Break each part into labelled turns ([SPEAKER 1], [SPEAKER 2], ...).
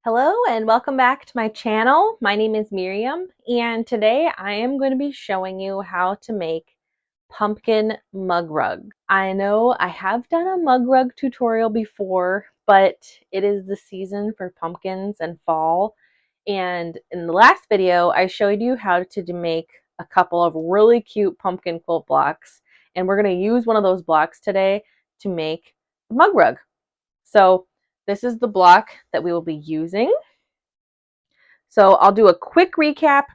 [SPEAKER 1] Hello and welcome back to my channel. My name is Miriam and today I am going to be showing you how to make pumpkin mug rug. I know I have done a mug rug tutorial before, but it is the season for pumpkins and fall. And in the last video, I showed you how to make a couple of really cute pumpkin quilt blocks. And we're going to use one of those blocks today to make the mug rug. So this is the block that we will be using. So I'll do a quick recap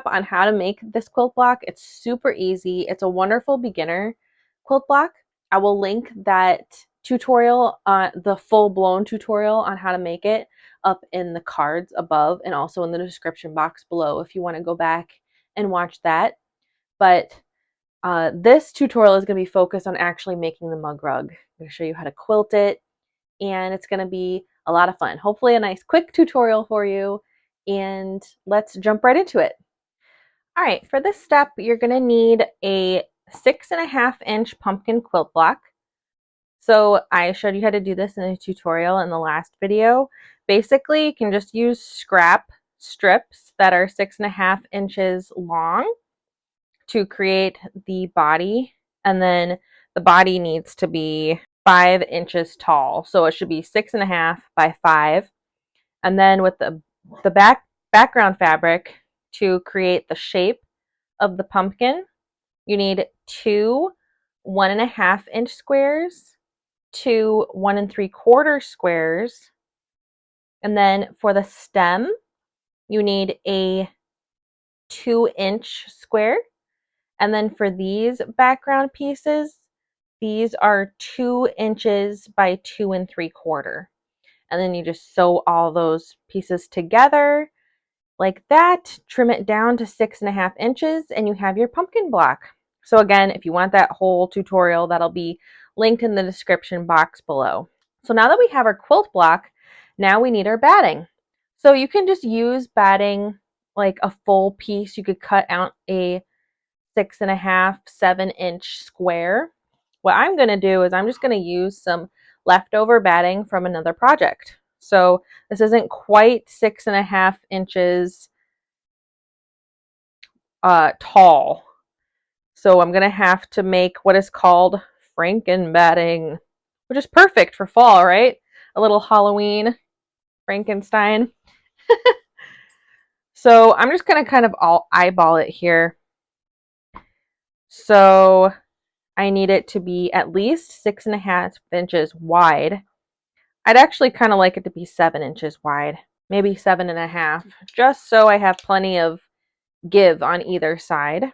[SPEAKER 1] on how to make this quilt block. It's super easy. It's a wonderful beginner quilt block. I will link that tutorial, the full-blown tutorial on how to make it, up in the cards above and also in the description box below if you want to go back and watch that. But this tutorial is going to be focused on actually making the mug rug. I'm going to show you how to quilt it, and it's going to be a lot of fun. Hopefully a nice quick tutorial for you, and let's jump right into it. All right, for this step, you're going to need a 6.5-inch pumpkin quilt block. So I showed you how to do this in a tutorial in the last video. Basically, you can just use scrap strips that are 6.5 inches long to create the body, and then the body needs to be 5 inches tall, so it should be 6.5 by 5. And then with the background fabric to create the shape of the pumpkin, you need 2 1.5-inch squares, 2 1 3/4 squares, and then for the stem, you need a 2-inch square. And then for these background pieces, these are 2 inches by 2 3/4. And then you just sew all those pieces together like that, trim it down to 6.5 inches, and you have your pumpkin block. So again, if you want that whole tutorial, that'll be linked in the description box below. So now that we have our quilt block, now we need our batting. So you can just use batting like a full piece. You could cut out a 6.5, 7-inch square. What I'm going to do is I'm just going to use some leftover batting from another project. So this isn't quite 6.5 inches tall. So I'm going to have to make what is called Franken batting, which is perfect for fall, right? A little Halloween Frankenstein. So I'm just going to kind of eyeball it here. So I need it to be at least 6.5 inches wide. I'd actually kind of like it to be 7 inches wide, maybe 7.5, just so I have plenty of give on either side.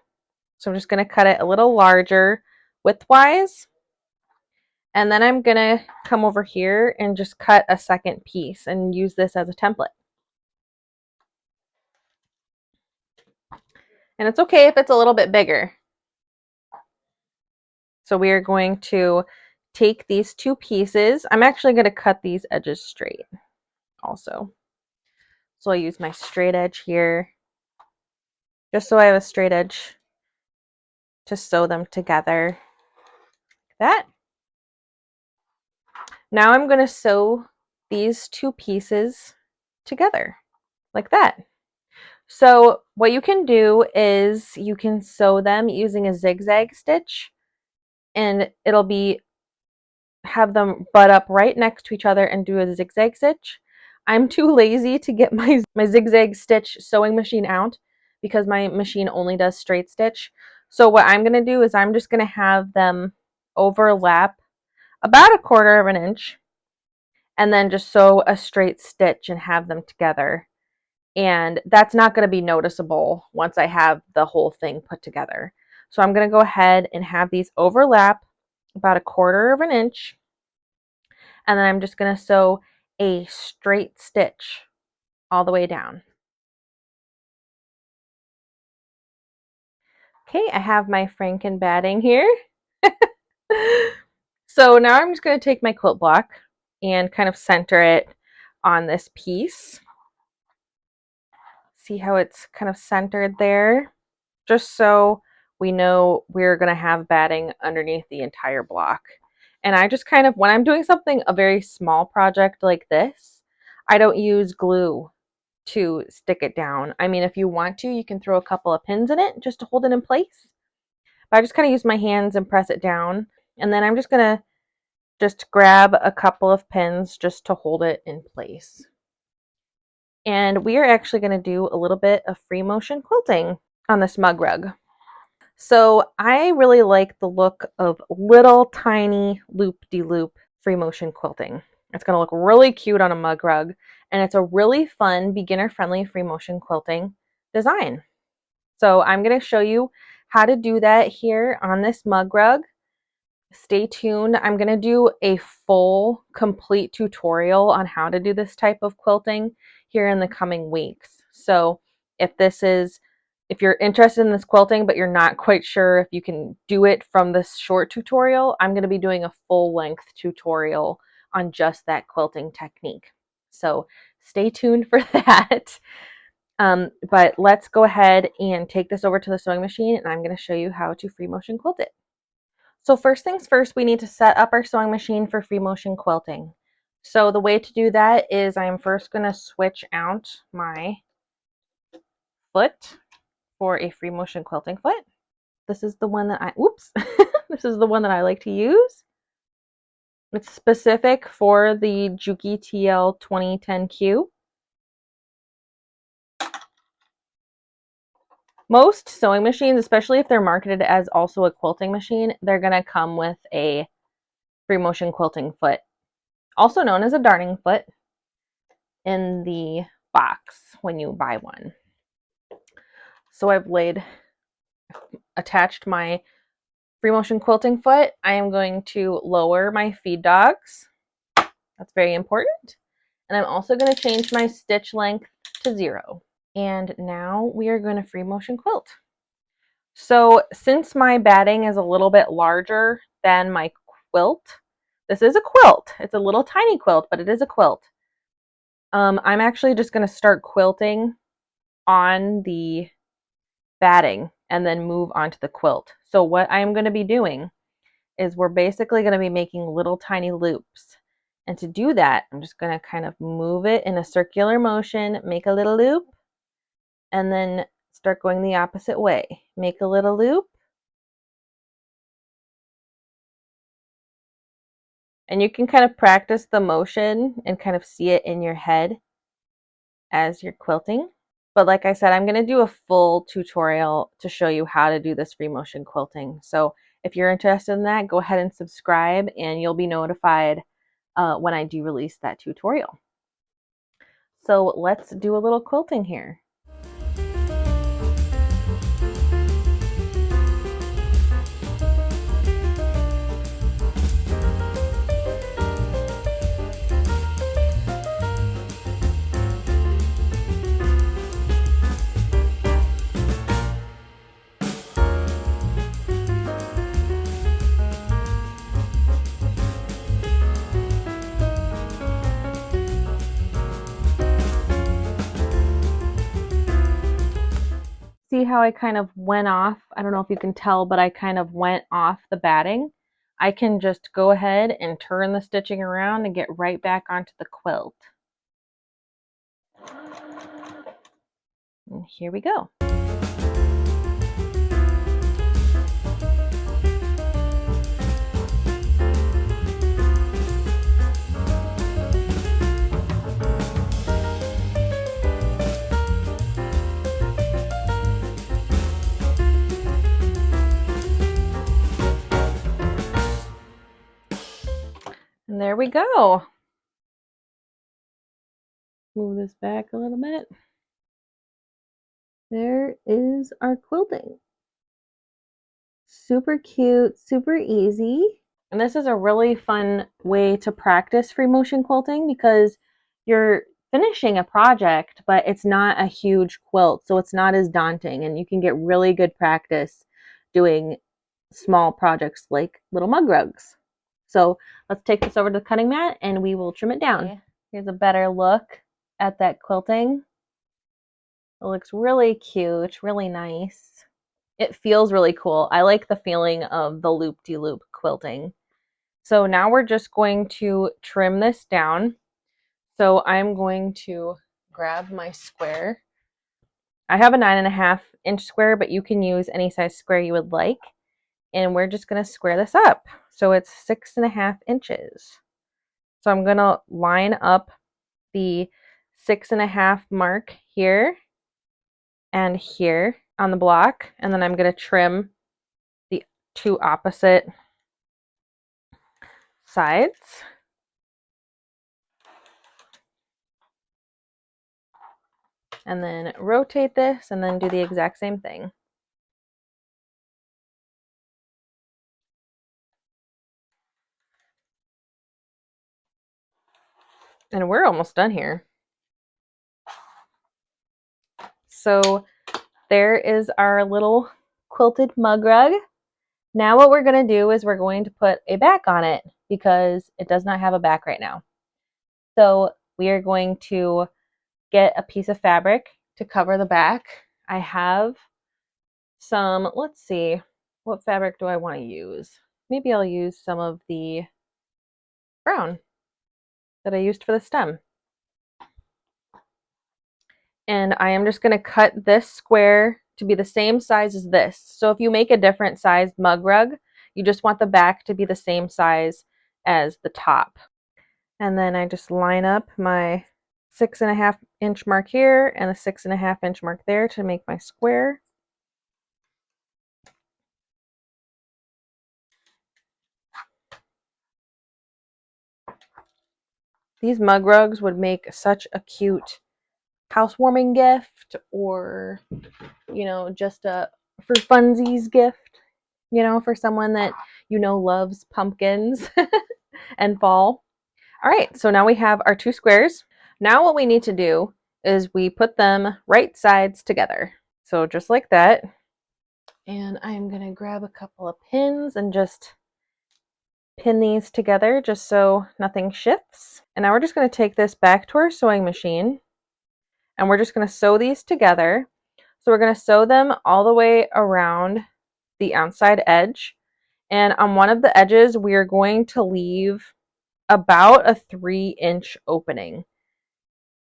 [SPEAKER 1] So I'm just going to cut it a little larger widthwise. And then I'm going to come over here and just cut a second piece and use this as a template. And it's okay if it's a little bit bigger. So we are going to take these two pieces. I'm actually going to cut these edges straight also. So I'll use my straight edge here, just so I have a straight edge to sew them together like that. Now I'm going to sew these two pieces together like that. So what you can do is you can sew them using a zigzag stitch, and it'll be have them butt up right next to each other and do a zigzag stitch. I'm too lazy to get my zigzag stitch sewing machine out because my machine only does straight stitch. So what I'm going to do is I'm just going to have them overlap about 1/4 inch and then just sew a straight stitch and have them together. And that's not going to be noticeable once I have the whole thing put together. So I'm going to go ahead and have these overlap about 1/4 inch. And then I'm just going to sew a straight stitch all the way down. Okay, I have my Franken batting here. So now I'm just going to take my quilt block and kind of center it on this piece. See how it's kind of centered there? Just so we know we're going to have batting underneath the entire block. And I just kind of, when I'm doing something, a very small project like this, I don't use glue to stick it down. I mean, if you want to, you can throw a couple of pins in it just to hold it in place. But I just kind of use my hands and press it down. And then I'm just going to just grab a couple of pins just to hold it in place. And we are actually going to do a little bit of free motion quilting on this mug rug. So I really like the look of little tiny loop-de-loop free motion quilting. It's going to look really cute on a mug rug, and it's a really fun, beginner-friendly free motion quilting design. So I'm going to show you how to do that here on this mug rug. Stay tuned. I'm going to do a full, complete tutorial on how to do this type of quilting here in the coming weeks. So if you're interested in this quilting, but you're not quite sure if you can do it from this short tutorial, I'm going to be doing a full length tutorial on just that quilting technique. So stay tuned for that. But let's go ahead and take this over to the sewing machine, and I'm going to show you how to free motion quilt it. So first things first, we need to set up our sewing machine for free motion quilting. So the way to do that is I'm first going to switch out my foot for a free motion quilting foot. This is the one that this is the one that I like to use. It's specific for the Juki TL 2010Q. Most sewing machines, especially if they're marketed as also a quilting machine, they're going to come with a free motion quilting foot, also known as a darning foot, in the box when you buy one. So I've attached my free motion quilting foot. I am going to lower my feed dogs. That's very important. And I'm also going to change my stitch length to 0. And now we are going to free motion quilt. So since my batting is a little bit larger than my quilt, this is a quilt. It's a little tiny quilt, but it is a quilt. I'm actually just going to start quilting on the batting and then move onto the quilt. So what I'm going to be doing is we're basically going to be making little tiny loops. And to do that, I'm just going to kind of move it in a circular motion, make a little loop, and then start going the opposite way. Make a little loop. And you can kind of practice the motion and kind of see it in your head as you're quilting. But like I said, I'm going to do a full tutorial to show you how to do this free motion quilting. So if you're interested in that, go ahead and subscribe and you'll be notified when I do release that tutorial. So let's do a little quilting here. See how I kind of went off? I don't know if you can tell, but I kind of went off the batting. I can just go ahead and turn the stitching around and get right back onto the quilt. And here we go. And there we go. Move this back a little bit. There is our quilting. Super cute, super easy. And this is a really fun way to practice free motion quilting because you're finishing a project, but it's not a huge quilt, so it's not as daunting, and you can get really good practice doing small projects like little mug rugs. So let's take this over to the cutting mat and we will trim it down. Okay. Here's a better look at that quilting. It looks really cute, really nice. It feels really cool. I like the feeling of the loop-de-loop quilting. So now we're just going to trim this down. So I'm going to grab my square. I have a 9.5-inch square, but you can use any size square you would like. And we're just going to square this up. So it's 6.5 inches. So I'm going to line up the 6.5 mark here and here on the block. And then I'm going to trim the two opposite sides. And then rotate this and then do the exact same thing. And we're almost done here. So there is our little quilted mug rug. Now what we're going to do is we're going to put a back on it because it does not have a back right now. So we are going to get a piece of fabric to cover the back. I have some, let's see, what fabric do I want to use? Maybe I'll use some of the brown that I used for the stem. And I am just going to cut this square to be the same size as this. So if you make a different sized mug rug, you just want the back to be the same size as the top. And then I just line up my 6.5-inch mark here and a 6.5-inch mark there to make my square. These mug rugs would make such a cute housewarming gift, or, you know, just a for funsies gift, you know, for someone that you know loves pumpkins and fall. All right, so now we have our two squares. Now what we need to do is we put them right sides together. So just like that. And I'm going to grab a couple of pins and just pin these together just so nothing shifts. And now we're just going to take this back to our sewing machine and we're just going to sew these together. So we're going to sew them all the way around the outside edge. And on one of the edges, we are going to leave about a 3-inch opening.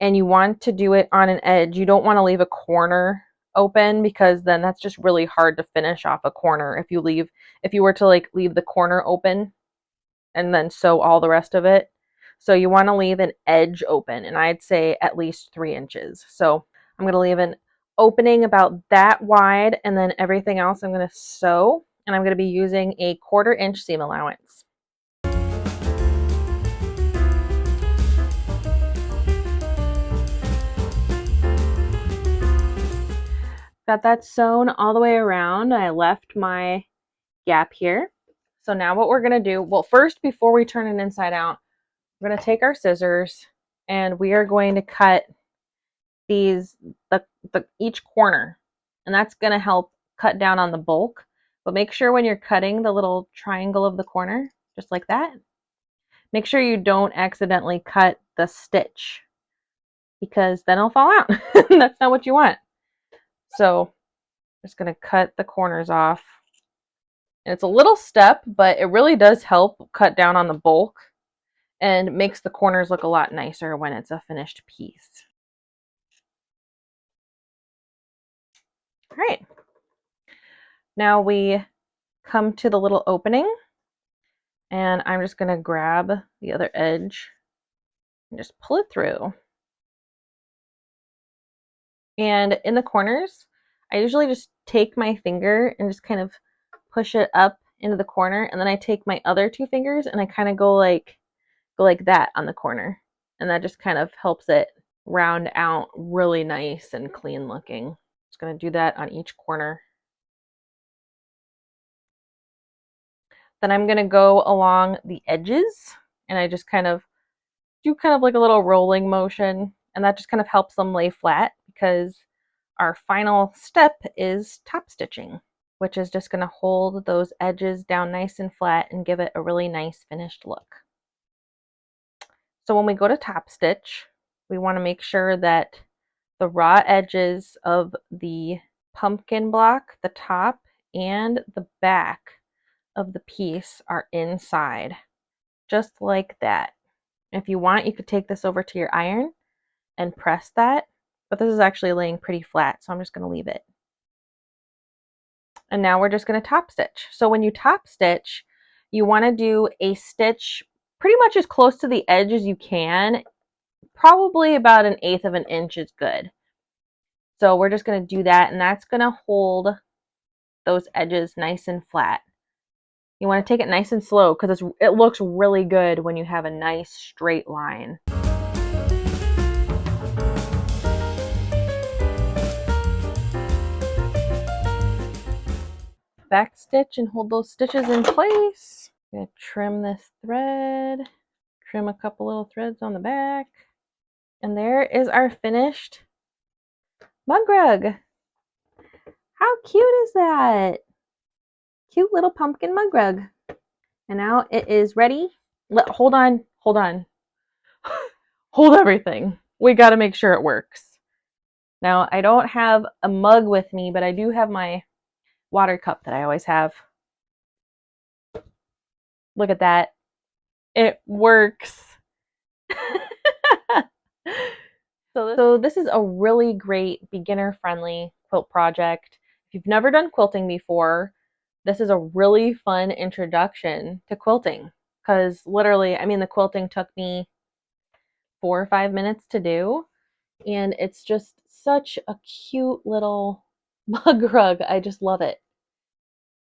[SPEAKER 1] And you want to do it on an edge. You don't want to leave a corner open because then that's just really hard to finish off a corner. If you were to like leave the corner open and then sew all the rest of it. So you want to leave an edge open, and I'd say at least 3 inches. So I'm going to leave an opening about that wide, and then everything else I'm going to sew, and I'm going to be using a 1/4-inch seam allowance. Got that sewn all the way around. I left my gap here. So now what we're going to do, well, first, before we turn it inside out, we're going to take our scissors and we are going to cut these, each corner, and that's going to help cut down on the bulk. But make sure when you're cutting the little triangle of the corner, just like that, make sure you don't accidentally cut the stitch because then it'll fall out. That's not what you want. So I'm just going to cut the corners off. And it's a little step, but it really does help cut down on the bulk and makes the corners look a lot nicer when it's a finished piece. All right. Now we come to the little opening, and I'm just going to grab the other edge and just pull it through. And in the corners, I usually just take my finger and just kind of push it up into the corner, and then I take my other two fingers and I kind of go like that on the corner, and that just kind of helps it round out really nice and clean looking. Just going to do that on each corner. Then I'm going to go along the edges, and I just kind of do like a little rolling motion, and that just kind of helps them lay flat because our final step is top stitching, which is just going to hold those edges down nice and flat and give it a really nice finished look. So when we go to top stitch, we want to make sure that the raw edges of the pumpkin block, the top, and the back of the piece are inside. just like that. If you want, you could take this over to your iron and press that, but this is actually laying pretty flat, so I'm just going to leave it. And now we're just going to top stitch. So when you top stitch, you want to do a stitch pretty much as close to the edge as you can. Probably about 1/8 of an inch is good. So we're just going to do that, and that's going to hold those edges nice and flat. You want to take it nice and slow because it looks really good when you have a nice straight line. Back stitch and hold those stitches in place. I'm going to trim this thread, trim a couple little threads on the back, and there is our finished mug rug. How cute is that? Cute little pumpkin mug rug. And now it is ready. Hold on. Hold everything. We got to make sure it works. Now, I don't have a mug with me, but I do have my water cup that I always have. Look at that. It works. So this is a really great beginner-friendly quilt project. If you've never done quilting before, this is a really fun introduction to quilting. Because literally, I mean, the quilting took me 4 or 5 minutes to do. And it's just such a cute little mug rug. I just love it.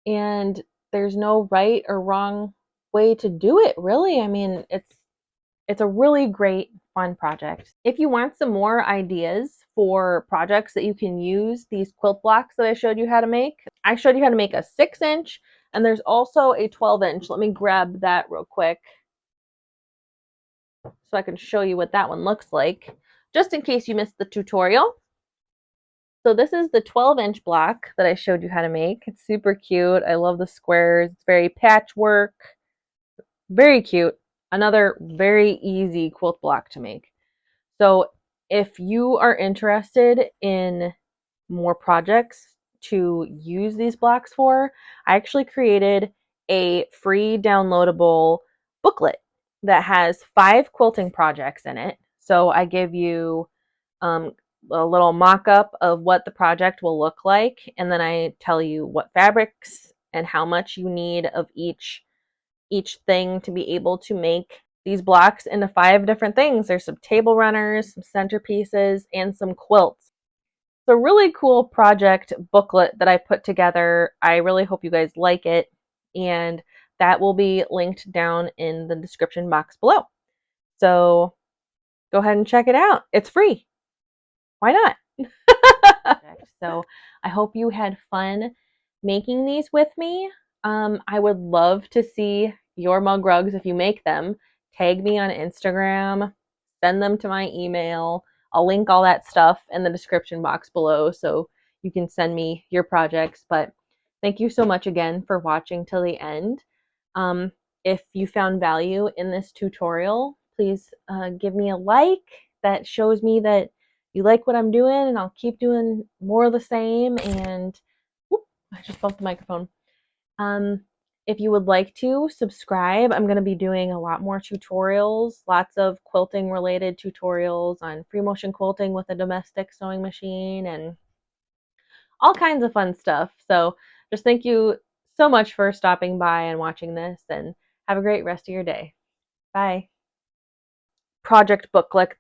[SPEAKER 1] And there's no right or wrong way to do it, really. I mean, it's a really great fun project. If you want some more ideas for projects that you can use these quilt blocks that I showed you how to make, I showed you how to make a 6-inch, and there's also a 12-inch. Let me grab that real quick so I can show you what that one looks like, just in case you missed the tutorial. So this is the 12-inch block that I showed you how to make. It's super cute. I love the squares. It's very patchwork. Very cute. Another very easy quilt block to make. So if you are interested in more projects to use these blocks for, I actually created a free downloadable booklet that has 5 quilting projects in it. So I give you a little mock-up of what the project will look like, and then I tell you what fabrics and how much you need of each thing to be able to make these blocks into 5 different things. There's some table runners, some centerpieces, and some quilts. It's a really cool project booklet that I put together. I really hope you guys like it, and that will be linked down in the description box below. So go ahead and check it out. It's free. Why not? So I hope you had fun making these with me. I would love to see your mug rugs if you make them. Tag me on Instagram, send them to my email. I'll link all that stuff in the description box below so you can send me your projects. But thank you so much again for watching till the end. If you found value in this tutorial, please give me a like. That shows me that you like what I'm doing, and I'll keep doing more of the same. And whoop, I just bumped the microphone. If you would like to subscribe, I'm going to be doing a lot more tutorials, lots of quilting related tutorials on free motion quilting with a domestic sewing machine and all kinds of fun stuff. So just thank you so much for stopping by and watching this, and have a great rest of your day. Bye. Project booklet